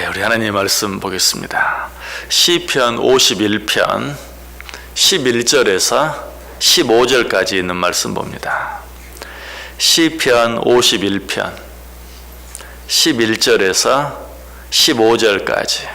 우리 하나님의 말씀 보겠습니다. 시편 51편 11절에서 15절까지 있는 말씀 봅니다. 시편 51편 11절에서 15절까지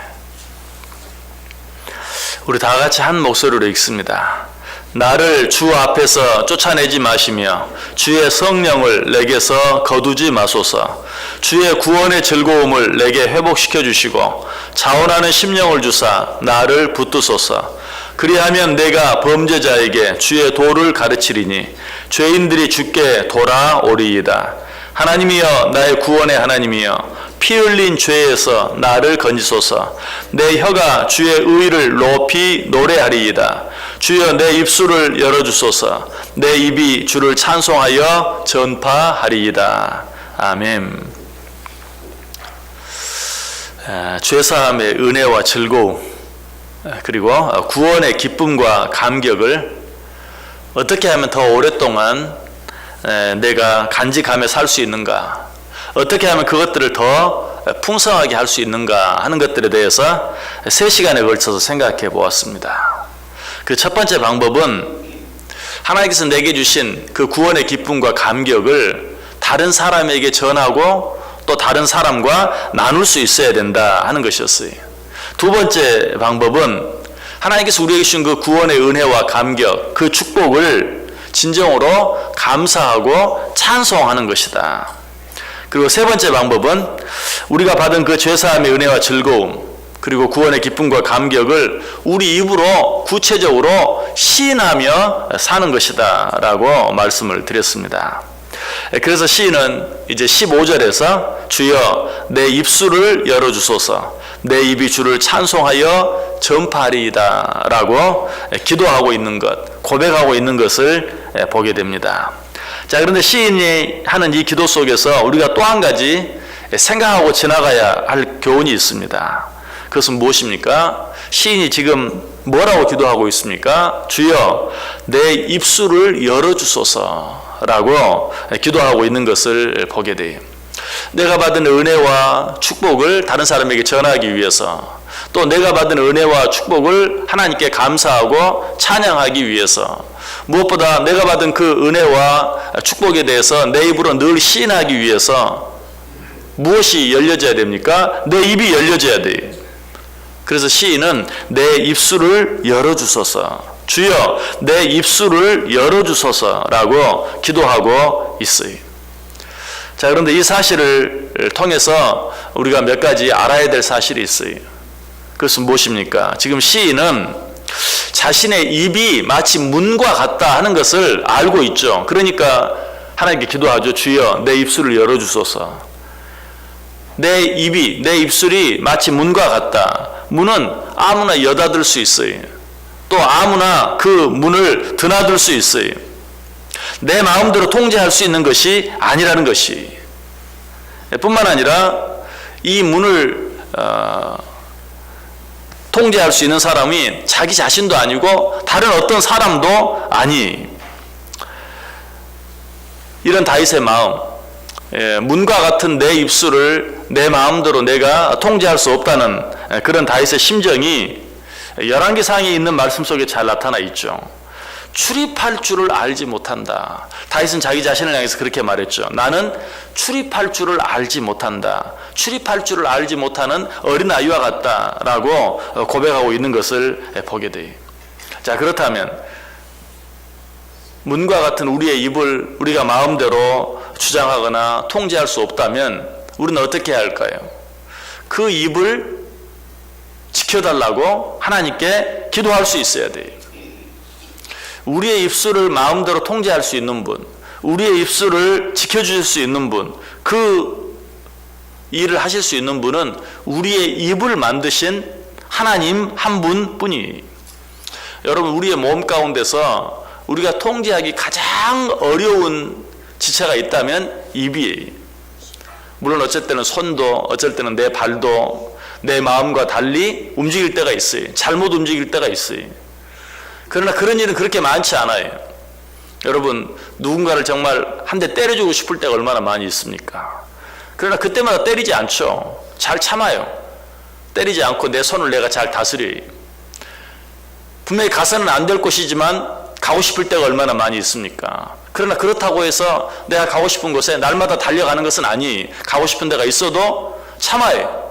우리 다 같이 한 목소리로 읽습니다. 나를 주 앞에서 쫓아내지 마시며 주의 성령을 내게서 거두지 마소서. 주의 구원의 즐거움을 내게 회복시켜 주시고 자원하는 심령을 주사 나를 붙드소서. 그리하면 내가 범죄자에게 주의 도를 가르치리니 죄인들이 주께 돌아오리이다. 하나님이여, 나의 구원의 하나님이여, 피 흘린 죄에서 나를 건지소서. 내 혀가 주의 의를 높이 노래하리이다. 주여, 내 입술을 열어주소서. 내 입이 주를 찬송하여 전파하리이다. 아멘. 죄사함의 은혜와 즐거움, 그리고 구원의 기쁨과 감격을 어떻게 하면 더 오랫동안 내가 간직하며 살 수 있는가, 어떻게 하면 그것들을 더 풍성하게 할 수 있는가 하는 것들에 대해서 3시간에 걸쳐서 생각해 보았습니다. 그 첫 번째 방법은 하나님께서 내게 주신 그 구원의 기쁨과 감격을 다른 사람에게 전하고 또 다른 사람과 나눌 수 있어야 된다 하는 것이었어요. 두 번째 방법은 하나님께서 우리에게 주신 그 구원의 은혜와 감격, 그 축복을 진정으로 감사하고 찬송하는 것이다. 그리고 세 번째 방법은 우리가 받은 그 죄사함의 은혜와 즐거움, 그리고 구원의 기쁨과 감격을 우리 입으로 구체적으로 시인하며 사는 것이다 라고 말씀을 드렸습니다. 그래서 시인은 이제 15절에서 주여, 내 입술을 열어주소서. 내 입이 주를 찬송하여 전파하리이다 라고 기도하고 있는 것, 고백하고 있는 것을 보게 됩니다. 자, 그런데 시인이 하는 이 기도 속에서 우리가 또 한 가지 생각하고 지나가야 할 교훈이 있습니다. 그것은 무엇입니까? 시인이 지금 뭐라고 기도하고 있습니까? 주여, 내 입술을 열어주소서 라고 기도하고 있는 것을 보게 돼요. 내가 받은 은혜와 축복을 다른 사람에게 전하기 위해서, 또 내가 받은 은혜와 축복을 하나님께 감사하고 찬양하기 위해서, 무엇보다 내가 받은 그 은혜와 축복에 대해서 내 입으로 늘 시인하기 위해서 무엇이 열려져야 됩니까? 내 입이 열려져야 돼요. 그래서 시인은 내 입술을 열어주소서, 주여 내 입술을 열어주소서라고 기도하고 있어요. 자, 그런데 이 사실을 통해서 우리가 몇 가지 알아야 될 사실이 있어요. 그것은 무엇입니까? 지금 시인은 자신의 입이 마치 문과 같다 하는 것을 알고 있죠. 그러니까 하나님께 기도하죠. 주여 내 입술을 열어주소서. 내 입술이 마치 문과 같다. 문은 아무나 여닫을 수 있어요. 또 아무나 그 문을 드나들 수 있어요. 내 마음대로 통제할 수 있는 것이 아니라는 것이, 뿐만 아니라 이 문을 통제할 수 있는 사람이 자기 자신도 아니고 다른 어떤 사람도 아니. 이런 다윗의 마음, 문과 같은 내 입술을 내 마음대로 내가 통제할 수 없다는 그런 다윗의 심정이 열왕기상에 있는 말씀 속에 잘 나타나 있죠. 출입할 줄을 알지 못한다. 다윗은 자기 자신을 향해서 그렇게 말했죠. 나는 출입할 줄을 알지 못한다. 출입할 줄을 알지 못하는 어린아이와 같다라고 고백하고 있는 것을 보게 돼요. 자, 그렇다면 문과 같은 우리의 입을 우리가 마음대로 주장하거나 통제할 수 없다면 우리는 어떻게 해야 할까요? 그 입을 지켜달라고 하나님께 기도할 수 있어야 돼요. 우리의 입술을 마음대로 통제할 수 있는 분, 우리의 입술을 지켜주실 수 있는 분, 그 일을 하실 수 있는 분은 우리의 입을 만드신 하나님 한 분뿐이에요. 여러분, 우리의 몸 가운데서 우리가 통제하기 가장 어려운 지체가 있다면 입이에요. 물론 어쩔 때는 손도, 어쩔 때는 내 발도 내 마음과 달리 움직일 때가 있어요. 잘못 움직일 때가 있어요. 그러나 그런 일은 그렇게 많지 않아요. 여러분, 누군가를 정말 한 대 때려주고 싶을 때가 얼마나 많이 있습니까? 그러나 그때마다 때리지 않죠. 잘 참아요. 때리지 않고 내 손을 내가 잘 다스려요. 분명히 가서는 안 될 곳이지만 가고 싶을 때가 얼마나 많이 있습니까? 그러나 그렇다고 해서 내가 가고 싶은 곳에 날마다 달려가는 것은 아니. 가고 싶은 데가 있어도 참아요.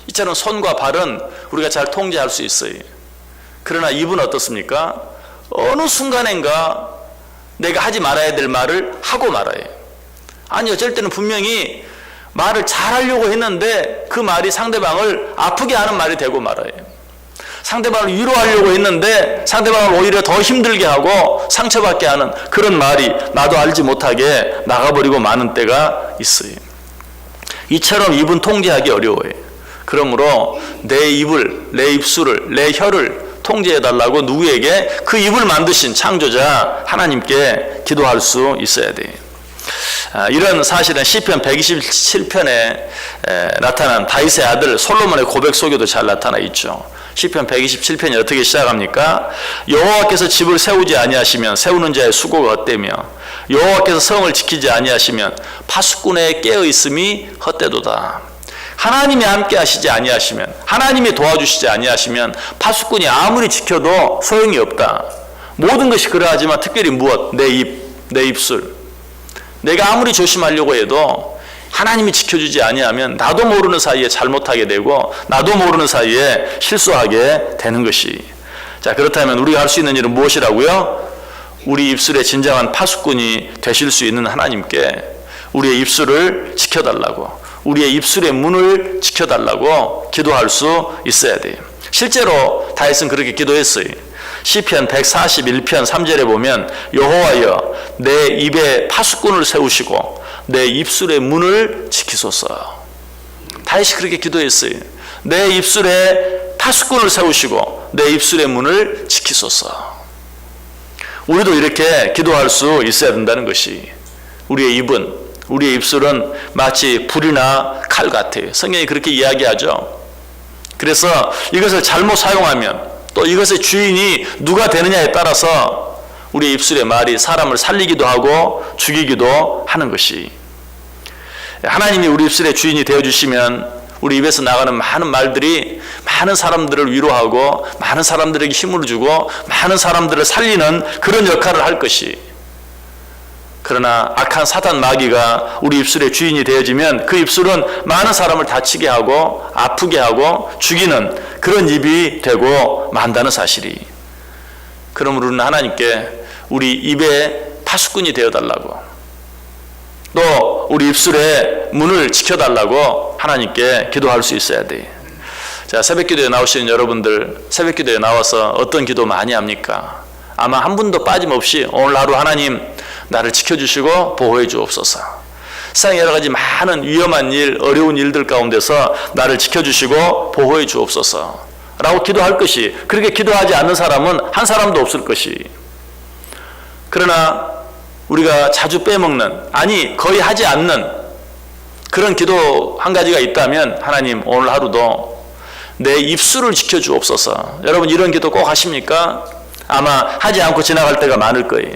이처럼 손과 발은 우리가 잘 통제할 수 있어요. 그러나 입은 어떻습니까? 어느 순간인가 내가 하지 말아야 될 말을 하고 말아요. 아니, 어쩔 때는 분명히 말을 잘하려고 했는데 그 말이 상대방을 아프게 하는 말이 되고 말아요. 상대방을 위로하려고 했는데 상대방을 오히려 더 힘들게 하고 상처받게 하는 그런 말이 나도 알지 못하게 나가버리고 마는 때가 있어요. 이처럼 입은 통제하기 어려워요. 그러므로 내 입을, 내 입술을, 내 혀를 통제해달라고 누구에게? 그 입을 만드신 창조자 하나님께 기도할 수 있어야 돼요. 이런 사실은 시편 127편에 나타난 다윗의 아들 솔로몬의 고백 속에도 잘 나타나 있죠. 시편 127편이 어떻게 시작합니까? 여호와께서 집을 세우지 아니하시면 세우는 자의 수고가 헛되며 여호와께서 성을 지키지 아니하시면 파수꾼의 깨어있음이 헛되도다. 하나님이 함께 하시지 아니하시면, 하나님이 도와주시지 아니하시면 파수꾼이 아무리 지켜도 소용이 없다. 모든 것이 그러하지만 특별히 무엇? 내 입, 내 입술. 내가 아무리 조심하려고 해도 하나님이 지켜주지 아니하면 나도 모르는 사이에 잘못하게 되고 나도 모르는 사이에 실수하게 되는 것이. 자, 그렇다면 우리가 할 수 있는 일은 무엇이라고요? 우리 입술에 진정한 파수꾼이 되실 수 있는 하나님께 우리의 입술을 지켜달라고, 우리의 입술의 문을 지켜달라고 기도할 수 있어야 돼요. 실제로 다윗은 그렇게 기도했어요. 시편 141편 3절에 보면 여호와여 내 입에 파수꾼을 세우시고 내 입술의 문을 지키소서. 다윗이 그렇게 기도했어요. 내 입술에 파수꾼을 세우시고 내 입술의 문을 지키소서. 우리도 이렇게 기도할 수 있어야 된다는 것이. 우리의 입은, 우리의 입술은 마치 불이나 칼 같아요. 성경이 그렇게 이야기하죠. 그래서 이것을 잘못 사용하면 또 이것의 주인이 누가 되느냐에 따라서 우리의 입술의 말이 사람을 살리기도 하고 죽이기도 하는 것이. 하나님이 우리 입술의 주인이 되어주시면 우리 입에서 나가는 많은 말들이 많은 사람들을 위로하고 많은 사람들에게 힘을 주고 많은 사람들을 살리는 그런 역할을 할 것이. 그러나 악한 사단 마귀가 우리 입술의 주인이 되어지면 그 입술은 많은 사람을 다치게 하고 아프게 하고 죽이는 그런 입이 되고 만다는 사실이. 그러므로 우리는 하나님께 우리 입의 파수꾼이 되어달라고, 또 우리 입술의 문을 지켜달라고 하나님께 기도할 수 있어야 돼. 자, 새벽기도에 나오시는 여러분들, 새벽기도에 나와서 어떤 기도 많이 합니까? 아마 한 분도 빠짐없이 오늘 하루 하나님 나를 지켜주시고 보호해 주옵소서. 세상에 여러 가지 많은 위험한 일, 어려운 일들 가운데서 나를 지켜주시고 보호해 주옵소서 라고 기도할 것이. 그렇게 기도하지 않는 사람은 한 사람도 없을 것이. 그러나 우리가 자주 빼먹는, 아니 거의 하지 않는 그런 기도 한 가지가 있다면 하나님 오늘 하루도 내 입술을 지켜주옵소서. 여러분 이런 기도 꼭 하십니까? 아마 하지 않고 지나갈 때가 많을 거예요.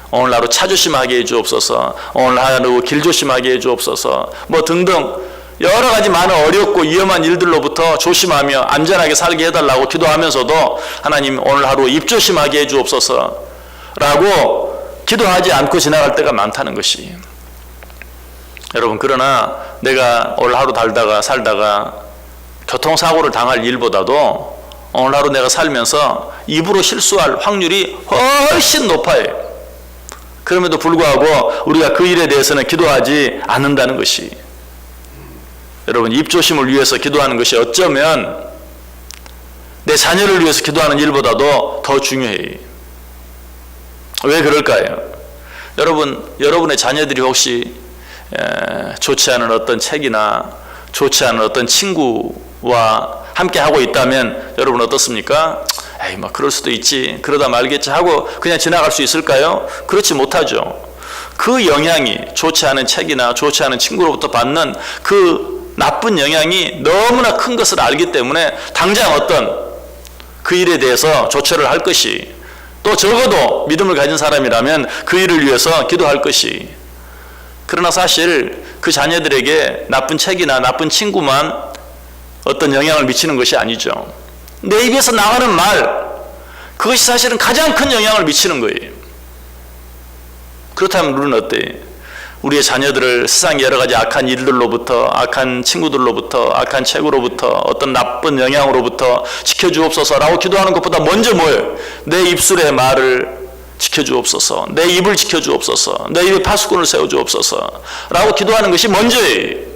오늘 하루 차 조심하게 해주옵소서, 오늘 하루 길 조심하게 해주옵소서, 뭐 등등 여러 가지 많은 어렵고 위험한 일들로부터 조심하며 안전하게 살게 해달라고 기도하면서도 하나님 오늘 하루 입 조심하게 해주옵소서 라고 기도하지 않고 지나갈 때가 많다는 것이. 여러분, 그러나 내가 오늘 하루 살다가 교통사고를 당할 일보다도 오늘 하루 내가 살면서 입으로 실수할 확률이 훨씬 높아요. 그럼에도 불구하고 우리가 그 일에 대해서는 기도하지 않는다는 것이. 여러분, 입조심을 위해서 기도하는 것이 어쩌면 내 자녀를 위해서 기도하는 일보다도 더 중요해요. 왜 그럴까요? 여러분의 자녀들이 혹시 좋지 않은 어떤 책이나 좋지 않은 어떤 친구와 함께 하고 있다면 여러분 어떻습니까? 에이, 뭐 그럴 수도 있지, 그러다 말겠지 하고 그냥 지나갈 수 있을까요? 그렇지 못하죠. 그 영향이, 좋지 않은 책이나 좋지 않은 친구로부터 받는 그 나쁜 영향이 너무나 큰 것을 알기 때문에 당장 어떤 그 일에 대해서 조처를 할 것이, 또 적어도 믿음을 가진 사람이라면 그 일을 위해서 기도할 것이. 그러나 사실 그 자녀들에게 나쁜 책이나 나쁜 친구만 어떤 영향을 미치는 것이 아니죠. 내 입에서 나가는 말, 그것이 사실은 가장 큰 영향을 미치는 거예요. 그렇다면 우리는 어때요? 우리의 자녀들을 세상 여러 가지 악한 일들로부터, 악한 친구들로부터, 악한 책으로부터, 어떤 나쁜 영향으로부터 지켜주옵소서라고 기도하는 것보다 먼저 뭐예요? 내 입술의 말을 지켜주옵소서, 내 입을 지켜주옵소서, 내 입에 파수꾼을 세워주옵소서 라고 기도하는 것이 먼저예요.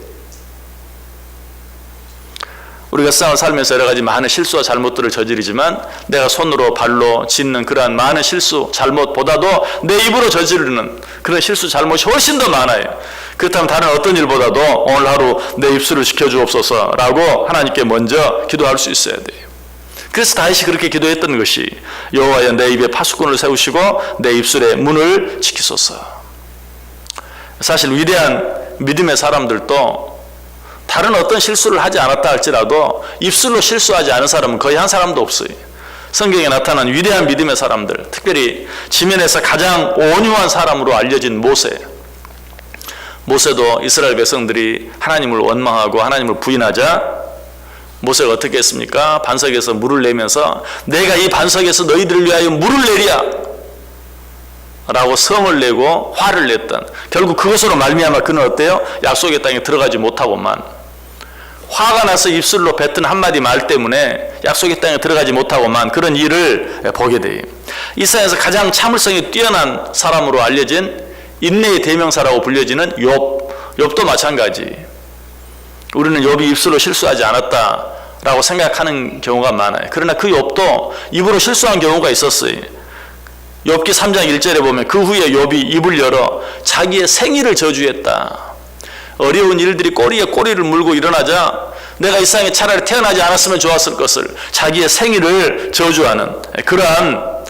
우리가 세상을 살면서 여러 가지 많은 실수와 잘못들을 저지르지만 내가 손으로 발로 짓는 그러한 많은 실수, 잘못보다도 내 입으로 저지르는 그런 실수, 잘못이 훨씬 더 많아요. 그렇다면 다른 어떤 일보다도 오늘 하루 내 입술을 지켜주옵소서라고 하나님께 먼저 기도할 수 있어야 돼요. 그래서 다윗이 그렇게 기도했던 것이 여호와여 내 입에 파수꾼을 세우시고 내 입술의 문을 지키소서. 사실 위대한 믿음의 사람들도 다른 어떤 실수를 하지 않았다 할지라도 입술로 실수하지 않은 사람은 거의 한 사람도 없어요. 성경에 나타난 위대한 믿음의 사람들, 특별히 지면에서 가장 온유한 사람으로 알려진 모세도 이스라엘 백성들이 하나님을 원망하고 하나님을 부인하자 모세가 어떻게 했습니까? 반석에서 물을 내면서 내가 이 반석에서 너희들을 위하여 물을 내리야 라고 성을 내고 화를 냈던, 결국 그것으로 말미암아 그는 어때요? 약속의 땅에 들어가지 못하고만, 화가 나서 입술로 뱉은 한마디 말 때문에 약속의 땅에 들어가지 못하고만 그런 일을 보게 돼요. 이 세상에서 가장 참을성이 뛰어난 사람으로 알려진 인내의 대명사라고 불려지는 욥도 마찬가지. 우리는 욥이 입술로 실수하지 않았다라고 생각하는 경우가 많아요. 그러나 그 욥도 입으로 실수한 경우가 있었어요. 욥기 3장 1절에 보면 그 후에 욥이 입을 열어 자기의 생일을 저주했다. 어려운 일들이 꼬리에 꼬리를 물고 일어나자 내가 이 세상에 차라리 태어나지 않았으면 좋았을 것을 자기의 생일을 저주하는 그러한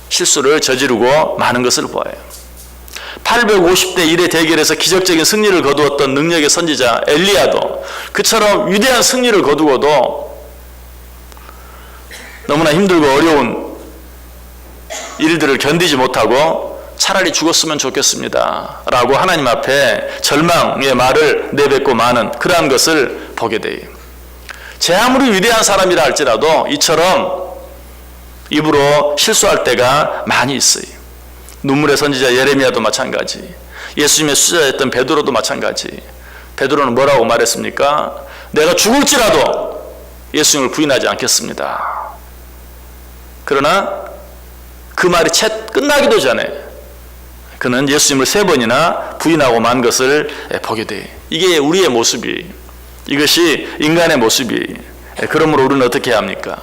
실수를 저지르고 많은 것을 보아요. 850대 1의 대결에서 기적적인 승리를 거두었던 능력의 선지자 엘리야도 그처럼 위대한 승리를 거두고도 너무나 힘들고 어려운 일들을 견디지 못하고 차라리 죽었으면 좋겠습니다 라고 하나님 앞에 절망의 말을 내뱉고 마는 그러한 것을 보게 돼요. 제 아무리 위대한 사람이라 할지라도 이처럼 입으로 실수할 때가 많이 있어요. 눈물의 선지자 예레미야도 마찬가지, 예수님의 수자였던 베드로도 마찬가지. 베드로는 뭐라고 말했습니까? 내가 죽을지라도 예수님을 부인하지 않겠습니다. 그러나 그 말이 채 끝나기도 전에 그는 예수님을 3번이나 부인하고 만 것을 보게 돼요. 이게 우리의 모습이, 이것이 인간의 모습이. 그러므로 우리는 어떻게 해야 합니까?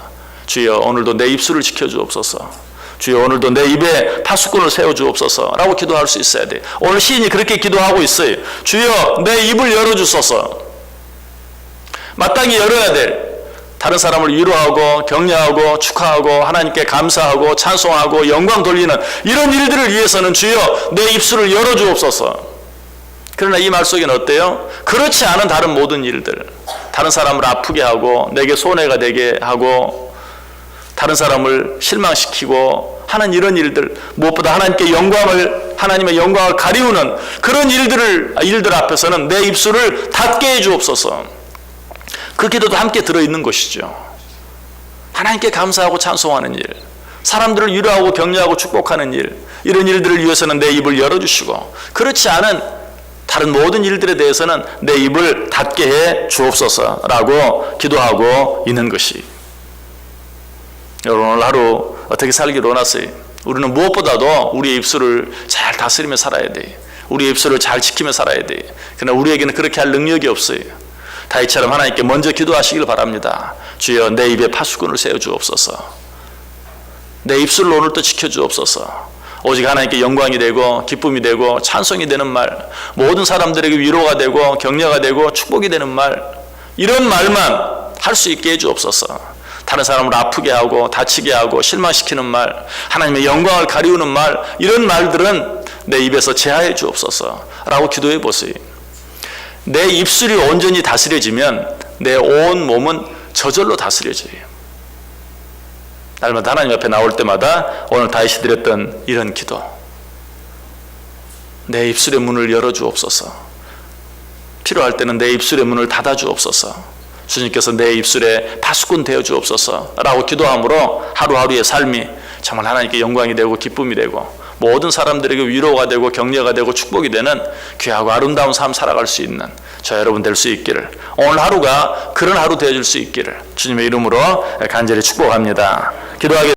주여 오늘도 내 입술을 지켜주옵소서, 주여 오늘도 내 입에 파수꾼을 세워주옵소서 라고 기도할 수 있어야 돼요. 오늘 시인이 그렇게 기도하고 있어요. 주여 내 입을 열어주소서. 마땅히 열어야 될, 다른 사람을 위로하고 격려하고 축하하고 하나님께 감사하고 찬송하고 영광 돌리는 이런 일들을 위해서는 주여 내 입술을 열어주옵소서. 그러나 이 말 속에는 어때요? 그렇지 않은 다른 모든 일들, 다른 사람을 아프게 하고 내게 손해가 되게 하고 다른 사람을 실망시키고 하는 이런 일들, 무엇보다 하나님께 하나님의 영광을 가리우는 그런 일들 앞에서는 내 입술을 닫게 해주옵소서. 그 기도도 함께 들어있는 것이죠. 하나님께 감사하고 찬송하는 일, 사람들을 위로하고 격려하고 축복하는 일, 이런 일들을 위해서는 내 입을 열어주시고 그렇지 않은 다른 모든 일들에 대해서는 내 입을 닫게 해 주옵소서라고 기도하고 있는 것이. 여러분 오늘 하루 어떻게 살기를 원하세요? 우리는 무엇보다도 우리의 입술을 잘 다스리며 살아야 돼요. 우리의 입술을 잘 지키며 살아야 돼요. 그러나 우리에게는 그렇게 할 능력이 없어요. 다윗처럼 하나님께 먼저 기도하시길 바랍니다. 주여 내 입에 파수꾼을 세워주옵소서. 내 입술로 오늘도 지켜주옵소서. 오직 하나님께 영광이 되고 기쁨이 되고 찬송이 되는 말, 모든 사람들에게 위로가 되고 격려가 되고 축복이 되는 말, 이런 말만 할 수 있게 해주옵소서. 다른 사람을 아프게 하고 다치게 하고 실망시키는 말, 하나님의 영광을 가리우는 말, 이런 말들은 내 입에서 제하해 주옵소서 라고 기도해 보세요. 내 입술이 온전히 다스려지면 내 온 몸은 저절로 다스려져요. 날마다 하나님 앞에 나올 때마다 오늘 다윗이 드렸던 이런 기도, 내 입술의 문을 열어주옵소서. 필요할 때는 내 입술의 문을 닫아주옵소서. 주님께서 내 입술에 파수꾼 되어 주옵소서라고 기도함으로 하루하루의 삶이 정말 하나님께 영광이 되고 기쁨이 되고 모든 사람들에게 위로가 되고 격려가 되고 축복이 되는 귀하고 아름다운 삶 살아갈 수 있는 저 여러분 될 수 있기를, 오늘 하루가 그런 하루 되어줄 수 있기를 주님의 이름으로 간절히 축복합니다. 기도하겠습니다.